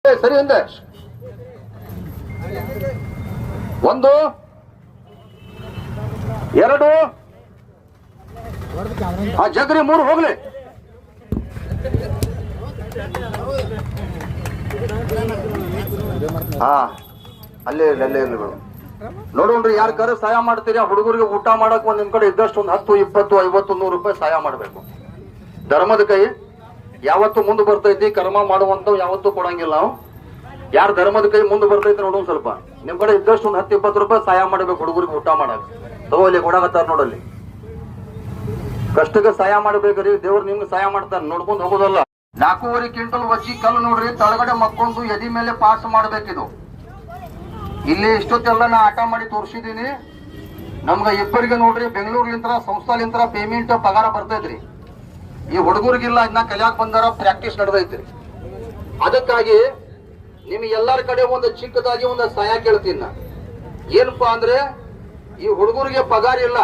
ಸರಿ ಹಿಂದೆ ಒಂದು ಎರಡು ಆ ಜಗರಿ ಮೂರು ಹೋಗ್ಲಿ. ಹಾ ಅಲ್ಲೇ ಇರ್ಲಿ ನೋಡ್ರಿ, ಯಾರ ಕರೆ ಸಹಾಯ ಮಾಡ್ತೀರಿ ಆ ಹುಡುಗರಿಗೆ ಊಟ ಮಾಡಕ್ ಒಂದ್ ನಿಮ್ ಕಡೆ ಇದ್ದಷ್ಟು ಒಂದು 10, 20, 50, 100 ರೂಪಾಯಿ ಸಹಾಯ ಮಾಡ್ಬೇಕು. ಧರ್ಮದ ಕೈ ಯಾವತ್ತು ಮುಂದೆ ಬರ್ತೈತಿ, ಕರ್ಮ ಮಾಡುವಂತ ಯಾವತ್ತೂ ಕೊಡಂಗಿಲ್ಲ ನಾವು. ಯಾರ ಧರ್ಮದ ಕೈ ಮುಂದೆ ಬರ್ತೈತಿ ನೋಡೋಣ, ಸ್ವಲ್ಪ ನಿಮ್ ಕಡೆ ಇದ್ದಷ್ಟು ಒಂದು 10, 20 ರೂಪಾಯಿ ಸಹಾಯ ಮಾಡ್ಬೇಕು ಹುಡುಗರಿಗೆ ಊಟ ಮಾಡಕ್. ತಗೋಲಿ ಕೊಡಾಕತ್ತಾರ ನೋಡಲ್ಲಿ, ಕಷ್ಟಕ್ಕೆ ಸಹಾಯ ಮಾಡ್ಬೇಕ್ರಿ, ದೇವ್ರು ನಿಮ್ಗೆ ಸಹಾಯ ಮಾಡ್ತಾರ, ನೋಡ್ಕೊಂಡ್ ಹೋಗೋದಲ್ಲ. 4.5 ಕ್ವಿಂಟಲ್ ವಜ್ಜಿ ಕಲ್ಲು ನೋಡ್ರಿ, ತಳಗಡೆ ಮಕ್ಕೊಂಡು ಎದಿ ಮೇಲೆ ಪಾಸ್ ಮಾಡ್ಬೇಕಿದು. ಇಲ್ಲಿ ಇಷ್ಟೊತ್ತೆಲ್ಲ ನಾ ಆಟ ಮಾಡಿ ತೋರಿಸಿದೀನಿ. ನಮ್ಗ ಇಬ್ಬರಿಗೆ ನೋಡ್ರಿ ಬೆಂಗಳೂರ್ಲಿಂತ್ರ ಸಂಸ್ಥಾಲಿಂತ್ರ ಪೇಮೆಂಟ್ ಪಗಾರ ಬರ್ತೈತ್ರಿ. ಈ ಹುಡುಗರಿಗಿಲ್ಲ, ಇನ್ನ ಕಲಿಯಾಕ್ ಬಂದಾರ, ಪ್ರಾಕ್ಟೀಸ್ ನಡೆದೈತ್ರಿ. ಅದಕ್ಕಾಗಿ ನಿಮ್ ಎಲ್ಲರ ಕಡೆ ಒಂದು ಚಿಕ್ಕದಾಗಿ ಒಂದು ಸಹಾಯ ಕೇಳ್ತೀನಿ ನಾ. ಏನಪ್ಪಾ ಅಂದ್ರೆ, ಈ ಹುಡುಗರಿಗೆ ಪಗಾರ ಇಲ್ಲ,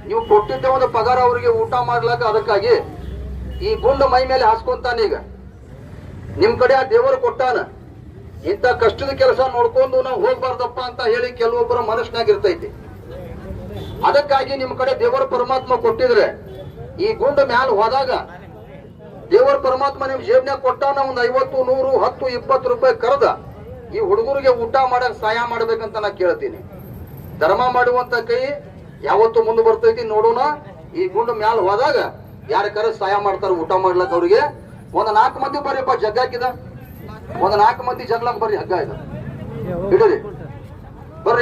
ನೀವು ಕೊಟ್ಟಿದ್ದ ಒಂದು ಪಗಾರ ಅವರಿಗೆ ಊಟ ಮಾಡ್ಲಾಕ. ಅದಕ್ಕಾಗಿ ಈ ಗುಂಡು ಮೈ ಮೇಲೆ ಹಾಸ್ಕೊಂತಾನ. ಈಗ ನಿಮ್ ಕಡೆ ಆ ದೇವರು ಕೊಟ್ಟಾನ, ಇಂಥ ಕಷ್ಟದ ಕೆಲಸ ನೋಡ್ಕೊಂಡು ನಾವು ಹೋಗ್ಬಾರ್ದಪ್ಪ ಅಂತ ಹೇಳಿ ಕೆಲವೊಬ್ಬರ ಮನಸ್ಸಿನಾಗ ಇರ್ತೈತಿ. ಅದಕ್ಕಾಗಿ ನಿಮ್ ಕಡೆ ದೇವರ ಪರಮಾತ್ಮ ಕೊಟ್ಟಿದ್ರೆ ಈ ಗುಂಡು ಮ್ಯಾಲ ಹೋದಾಗ ದೇವರ ಪರಮಾತ್ಮ ನಿಮ್ ಜೇಬ್ನ್ಯಾಗ ಕೊಟ್ಟಾನ. ಒಂದು 50, 100, 10, 20 ರೂಪಾಯಿ ಕರೆದ ಈ ಹುಡುಗರಿಗೆ ಊಟ ಮಾಡಕ್ ಸಹಾಯ ಮಾಡ್ಬೇಕಂತ ನಾ ಕೇಳ್ತೀನಿ. ಧರ್ಮ ಮಾಡುವಂತ ಕೈ ಯಾವತ್ತು ಮುಂದೆ ಬರ್ತೈತಿ ನೋಡೋಣ. ಈ ಗುಂಡು ಮ್ಯಾಲ ಹೋದಾಗ ಯಾರ ಕರೆ ಸಹಾಯ ಮಾಡ್ತಾರ ಊಟ ಮಾಡ್ಲಕ್ ಅವ್ರಿಗೆ. ಒಂದು 4 ಮಂದಿ ಬರ್ರಿಪ್ಪ, ಜಗ್ಗ ಹಾಕಿದ ಒಂದು 4 ಮಂದಿ ಜಗ್ಲಕ್ ಬರ್ರಿ, ಹಗ್ಗ ಇದ ಹಿಡೀರಿ.